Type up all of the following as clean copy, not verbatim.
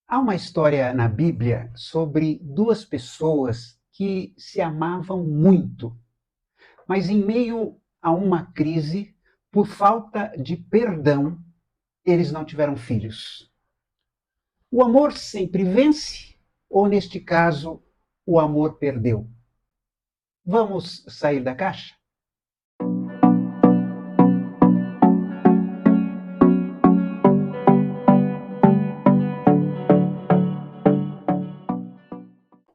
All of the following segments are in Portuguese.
Há uma história na Bíblia sobre duas pessoas que se amavam muito, mas em meio a uma crise, por falta de perdão, eles não tiveram filhos. O amor sempre vence, ou neste caso, o amor perdeu? Vamos sair da caixa?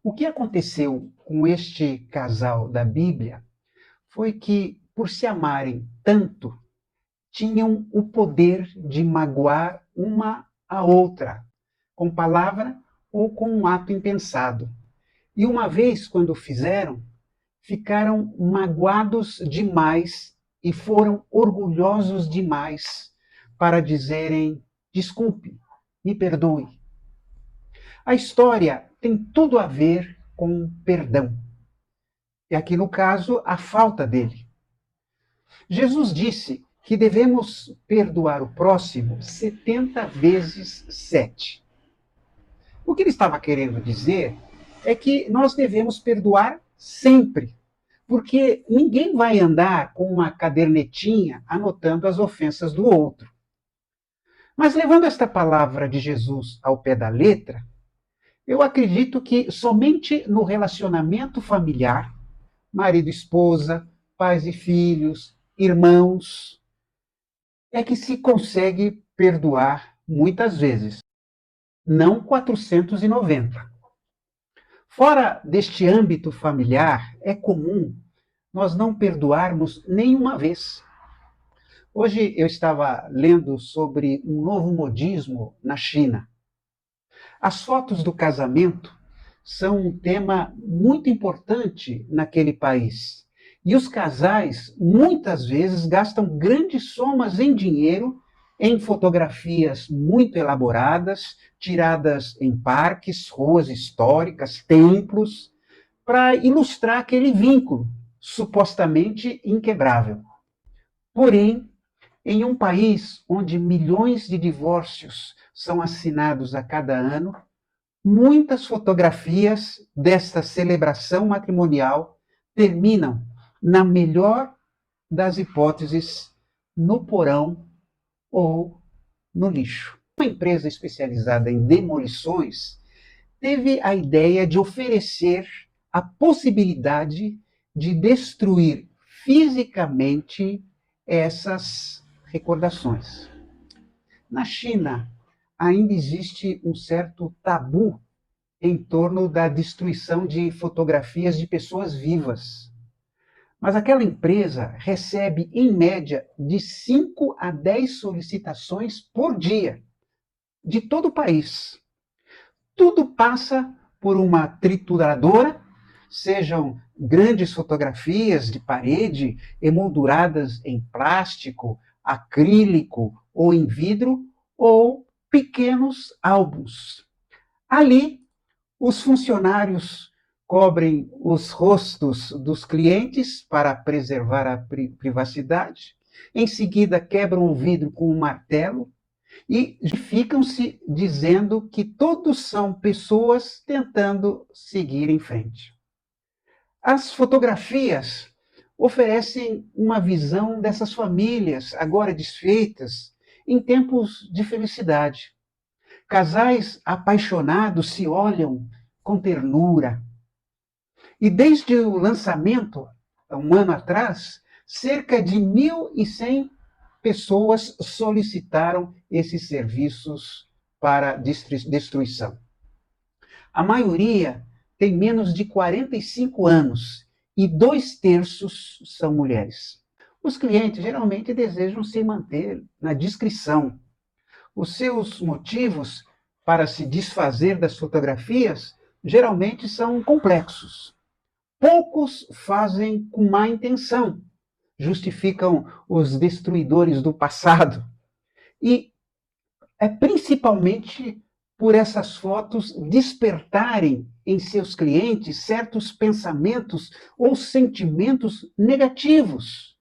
O que aconteceu com este casal da Bíblia foi que, por se amarem tanto, tinham o poder de magoar uma a outra, com palavra ou com um ato impensado. E uma vez, quando o fizeram, ficaram magoados demais e foram orgulhosos demais para dizerem: desculpe, me perdoe. A história tem tudo a ver com perdão. E aqui no caso, a falta dele. Jesus disse que devemos perdoar o próximo 70 vezes 7. O que ele estava querendo dizer é que nós devemos perdoar sempre, porque ninguém vai andar com uma cadernetinha anotando as ofensas do outro. Mas levando esta palavra de Jesus ao pé da letra, eu acredito que somente no relacionamento familiar, marido e esposa, pais e filhos, irmãos, é que se consegue perdoar muitas vezes, não 490. Fora deste âmbito familiar, é comum nós não perdoarmos nenhuma vez. Hoje eu estava lendo sobre um novo modismo na China. As fotos do casamento são um tema muito importante naquele país. E os casais, muitas vezes, gastam grandes somas em dinheiro em fotografias muito elaboradas, tiradas em parques, ruas históricas, templos, para ilustrar aquele vínculo supostamente inquebrável. Porém, em um país onde milhões de divórcios são assinados a cada ano, muitas fotografias desta celebração matrimonial terminam, na melhor das hipóteses, no porão ou no lixo. Uma empresa especializada em demolições teve a ideia de oferecer a possibilidade de destruir fisicamente essas recordações. Na China, ainda existe um certo tabu em torno da destruição de fotografias de pessoas vivas. Mas aquela empresa recebe, em média, de 5 a 10 solicitações por dia, de todo o país. Tudo passa por uma trituradora, sejam grandes fotografias de parede emolduradas em plástico, acrílico ou em vidro, ou pequenos álbuns. Ali, os funcionários cobrem os rostos dos clientes para preservar a privacidade. Em seguida, quebram o vidro com um martelo e ficam-se dizendo que todos são pessoas tentando seguir em frente. As fotografias oferecem uma visão dessas famílias agora desfeitas em tempos de felicidade. Casais apaixonados se olham com ternura. E desde o lançamento, há um ano atrás, cerca de 1.100 pessoas solicitaram esses serviços para destruição. A maioria tem menos de 45 anos e 2/3 são mulheres. Os clientes geralmente desejam se manter na discrição. Os seus motivos para se desfazer das fotografias geralmente são complexos. Poucos fazem com má intenção, justificam os destruidores do passado. E é principalmente por essas fotos despertarem em seus clientes certos pensamentos ou sentimentos negativos,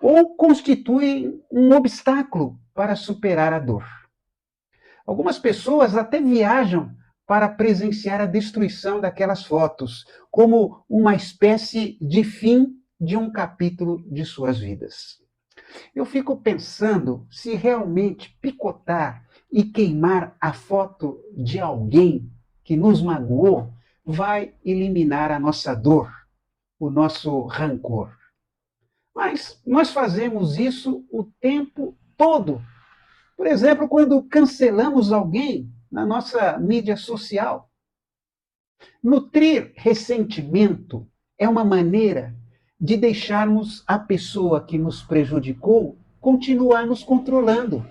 ou constituem um obstáculo para superar a dor. Algumas pessoas até viajam para presenciar a destruição daquelas fotos, como uma espécie de fim de um capítulo de suas vidas. Eu fico pensando se realmente picotar e queimar a foto de alguém que nos magoou vai eliminar a nossa dor, o nosso rancor. Mas nós fazemos isso o tempo todo. Por exemplo, quando cancelamos alguém na nossa mídia social. Nutrir ressentimento é uma maneira de deixarmos a pessoa que nos prejudicou continuar nos controlando.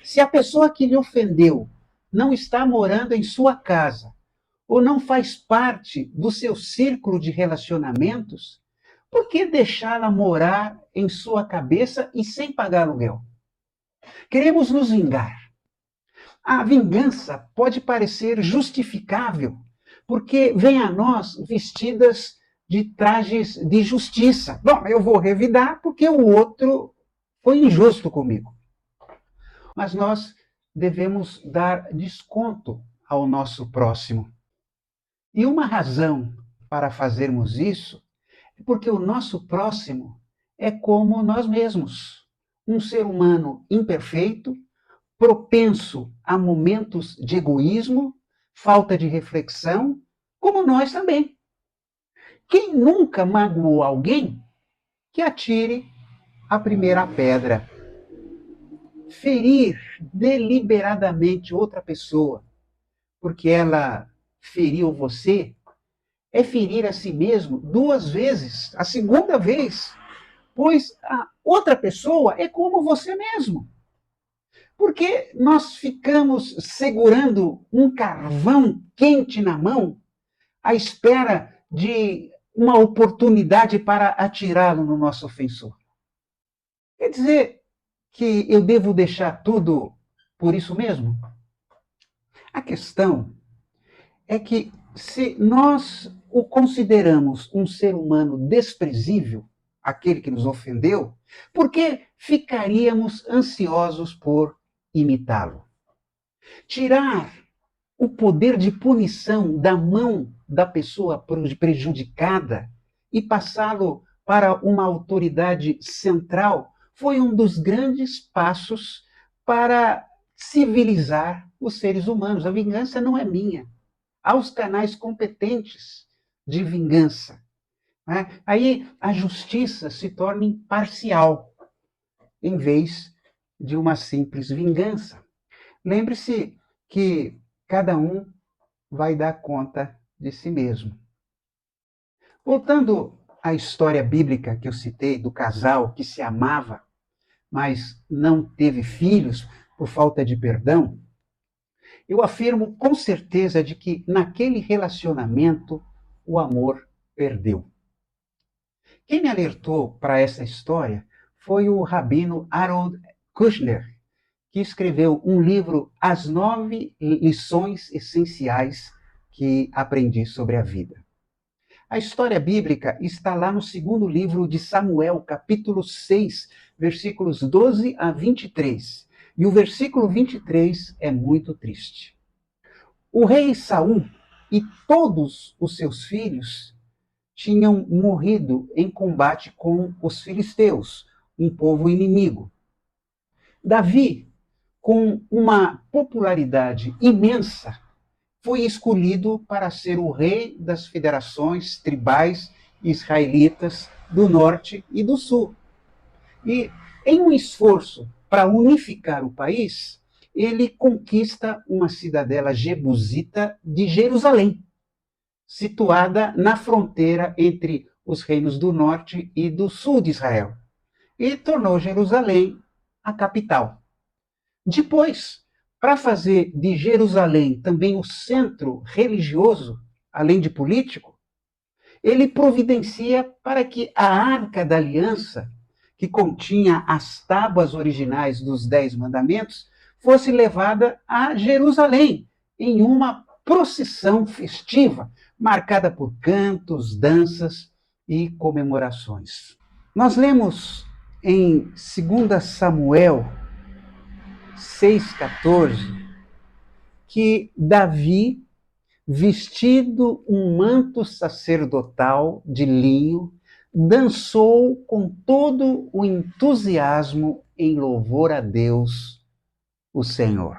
Se a pessoa que lhe ofendeu não está morando em sua casa ou não faz parte do seu círculo de relacionamentos, por que deixá-la morar em sua cabeça e sem pagar aluguel? Queremos nos vingar. A vingança pode parecer justificável, porque vem a nós vestidas de trajes de justiça. Bom, eu vou revidar porque o outro foi injusto comigo. Mas nós devemos dar desconto ao nosso próximo. E uma razão para fazermos isso é porque o nosso próximo é como nós mesmos, um ser humano imperfeito, propenso a momentos de egoísmo, falta de reflexão, como nós também. Quem nunca magoou alguém, que atire a primeira pedra. Ferir deliberadamente outra pessoa, porque ela feriu você, é ferir a si mesmo duas vezes, a segunda vez, pois a outra pessoa é como você mesmo. Porque nós ficamos segurando um carvão quente na mão, à espera de uma oportunidade para atirá-lo no nosso ofensor. Quer dizer que eu devo deixar tudo por isso mesmo? A questão é que, se nós o consideramos um ser humano desprezível, aquele que nos ofendeu, por que ficaríamos ansiosos por imitá-lo? Tirar o poder de punição da mão da pessoa prejudicada e passá-lo para uma autoridade central foi um dos grandes passos para civilizar os seres humanos. A vingança não é minha. Há os canais competentes de vingança. Né? Aí a justiça se torna imparcial, em vez de uma simples vingança. Lembre-se que cada um vai dar conta de si mesmo. Voltando à história bíblica que eu citei, do casal que se amava, mas não teve filhos por falta de perdão, eu afirmo com certeza de que naquele relacionamento o amor perdeu. Quem me alertou para essa história foi o rabino Harold Kushner, que escreveu um livro, As 9 Lições Essenciais que Aprendi sobre a Vida. A história bíblica está lá no segundo livro de Samuel, capítulo 6, versículos 12 a 23. E o versículo 23 é muito triste. O rei Saul e todos os seus filhos tinham morrido em combate com os filisteus, um povo inimigo. Davi, com uma popularidade imensa, foi escolhido para ser o rei das federações tribais israelitas do norte e do sul. E, em um esforço para unificar o país, ele conquista uma cidadela jebusita de Jerusalém, situada na fronteira entre os reinos do norte e do sul de Israel, e tornou Jerusalém a capital. Depois, para fazer de Jerusalém também o centro religioso, além de político, ele providencia para que a Arca da Aliança, que continha as tábuas originais dos 10 mandamentos, fosse levada a Jerusalém em uma procissão festiva, marcada por cantos, danças e comemorações. Nós lemos em 2 Samuel 6,14, que Davi, vestido um manto sacerdotal de linho, dançou com todo o entusiasmo em louvor a Deus, o Senhor.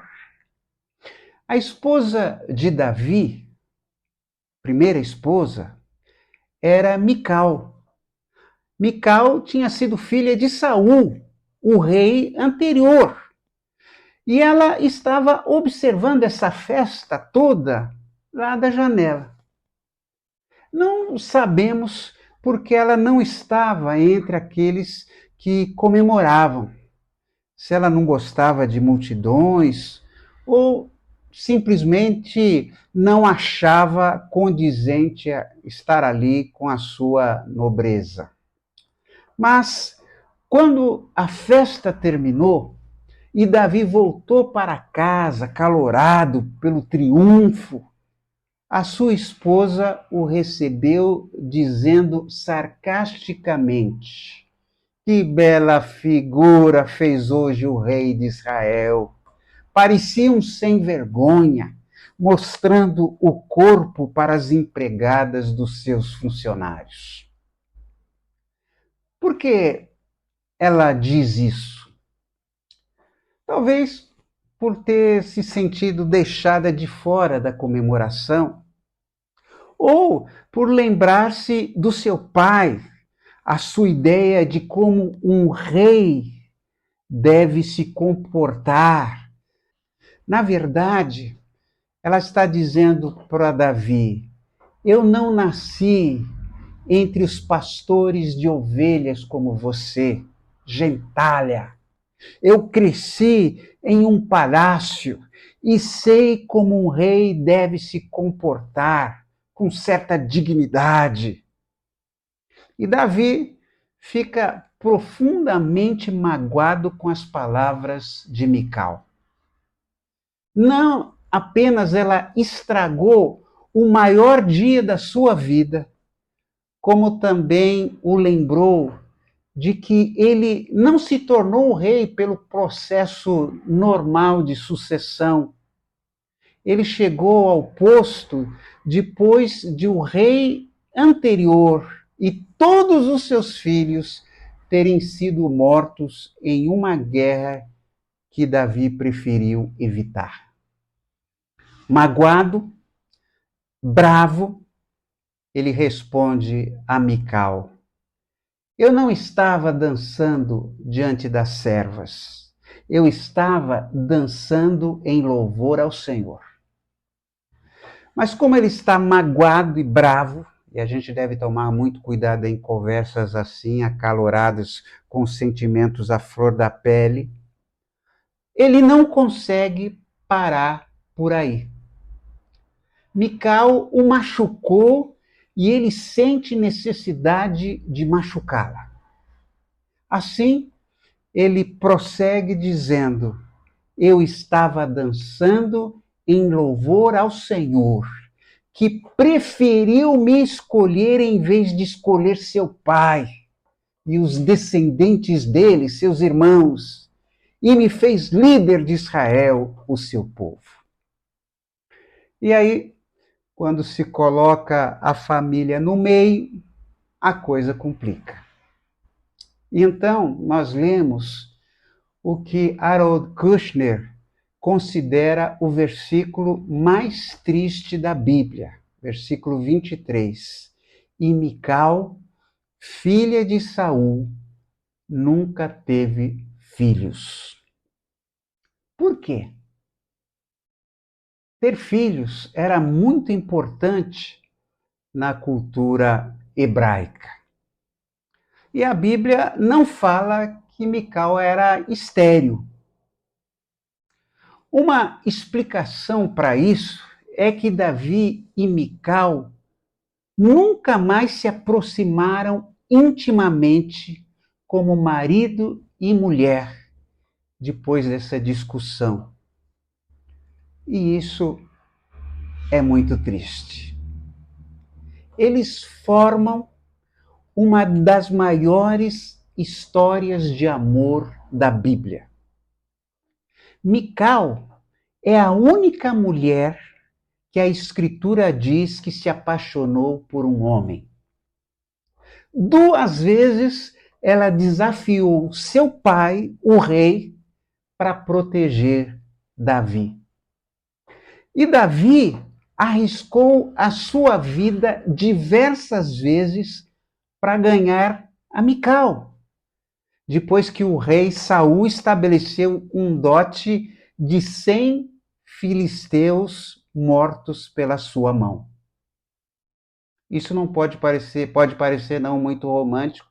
A esposa de Davi, primeira esposa, era Mical. Mical tinha sido filha de Saul, o rei anterior. E ela estava observando essa festa toda lá da janela. Não sabemos porque ela não estava entre aqueles que comemoravam. Se ela não gostava de multidões ou simplesmente não achava condizente estar ali com a sua nobreza. Mas quando a festa terminou e Davi voltou para casa, acalorado pelo triunfo, a sua esposa o recebeu dizendo sarcasticamente: "Que bela figura fez hoje o rei de Israel! Parecia um sem vergonha, mostrando o corpo para as empregadas dos seus funcionários." Por que ela diz isso? Talvez por ter se sentido deixada de fora da comemoração, ou por lembrar-se do seu pai, a sua ideia de como um rei deve se comportar. Na verdade, ela está dizendo para Davi: eu não nasci entre os pastores de ovelhas como você, gentalha. Eu cresci em um palácio e sei como um rei deve se comportar com certa dignidade. E Davi fica profundamente magoado com as palavras de Mical. Não apenas ela estragou o maior dia da sua vida, como também o lembrou de que ele não se tornou rei pelo processo normal de sucessão. Ele chegou ao posto depois de o rei anterior e todos os seus filhos terem sido mortos em uma guerra que Davi preferiu evitar. Magoado, bravo, ele responde a Mical: eu não estava dançando diante das servas, eu estava dançando em louvor ao Senhor. Mas como ele está magoado e bravo, e a gente deve tomar muito cuidado em conversas assim, acaloradas, com sentimentos à flor da pele, ele não consegue parar por aí. Mical o machucou e ele sente necessidade de machucá-la. Assim, ele prossegue dizendo: eu estava dançando em louvor ao Senhor, que preferiu me escolher em vez de escolher seu pai e os descendentes dele, seus irmãos, e me fez líder de Israel, o seu povo. E aí, quando se coloca a família no meio, a coisa complica. E então, nós lemos o que Harold Kushner considera o versículo mais triste da Bíblia, versículo 23. E Mical, filha de Saul, nunca teve filhos. Por quê? Ter filhos era muito importante na cultura hebraica. E a Bíblia não fala que Mical era estéril. Uma explicação para isso é que Davi e Mical nunca mais se aproximaram intimamente como marido e mulher depois dessa discussão. E isso é muito triste. Eles formam uma das maiores histórias de amor da Bíblia. Mical é a única mulher que a Escritura diz que se apaixonou por um homem. 2 vezes ela desafiou seu pai, o rei, para proteger Davi. E Davi arriscou a sua vida diversas vezes para ganhar a Mical, depois que o rei Saul estabeleceu um dote de 100 filisteus mortos pela sua mão. Isso não pode parecer não muito romântico,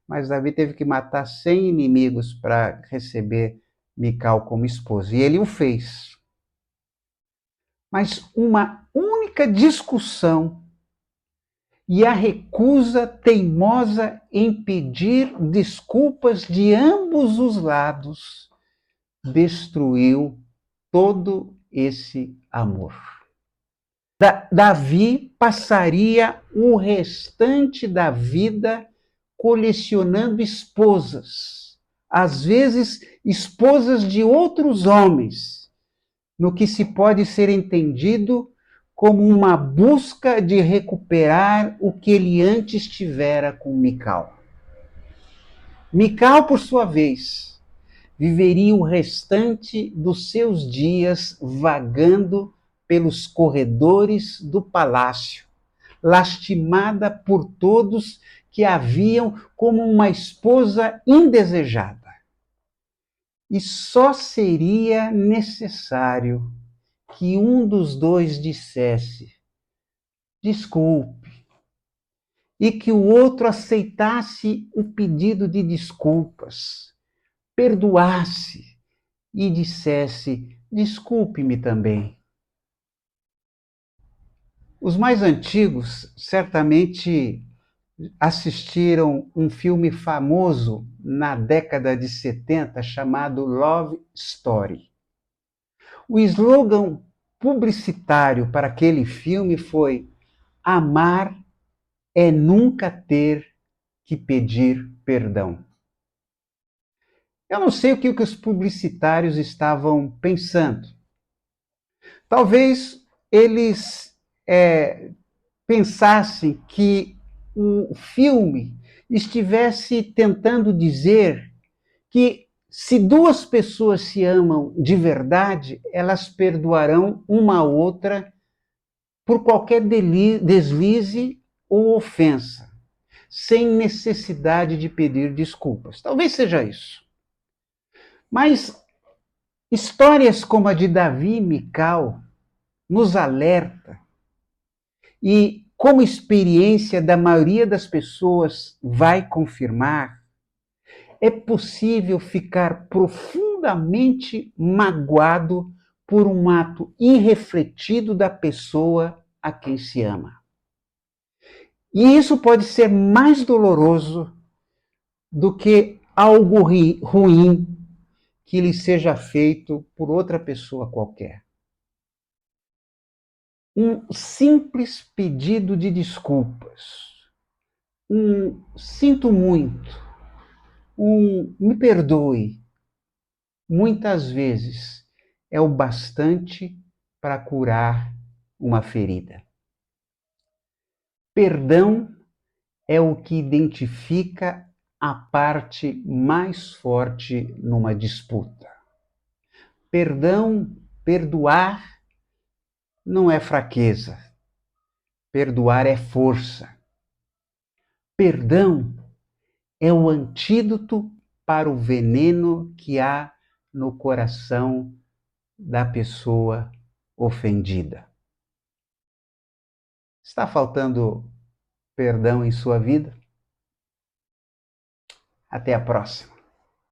mas Davi teve que matar 100 inimigos para receber Mical como esposa, e ele o fez. Mas uma única discussão e a recusa teimosa em pedir desculpas de ambos os lados destruiu todo esse amor. Davi passaria o restante da vida colecionando esposas, às vezes esposas de outros homens, no que se pode ser entendido como uma busca de recuperar o que ele antes tivera com Mical. Mical, por sua vez, viveria o restante dos seus dias vagando pelos corredores do palácio, lastimada por todos que a viam como uma esposa indesejada. E só seria necessário que um dos dois dissesse desculpe, e que o outro aceitasse o pedido de desculpas, perdoasse e dissesse desculpe-me também. Os mais antigos certamente assistiram um filme famoso na década de 70 chamado Love Story. O slogan publicitário para aquele filme foi: amar é nunca ter que pedir perdão. Eu não sei o que os publicitários estavam pensando. Talvez eles pensassem que o filme estivesse tentando dizer que se 2 pessoas se amam de verdade, elas perdoarão uma a outra por qualquer deslize ou ofensa, sem necessidade de pedir desculpas. Talvez seja isso. Mas histórias como a de Davi e Mical nos alerta, e como experiência da maioria das pessoas vai confirmar, é possível ficar profundamente magoado por um ato irrefletido da pessoa a quem se ama. E isso pode ser mais doloroso do que algo ruim que lhe seja feito por outra pessoa qualquer. Um simples pedido de desculpas, sinto muito, me perdoe, muitas vezes é o bastante para curar uma ferida. Perdão é o que identifica a parte mais forte numa disputa. Perdoar não é fraqueza. Perdoar é força. Perdão é o antídoto para o veneno que há no coração da pessoa ofendida. Está faltando perdão em sua vida? Até a próxima.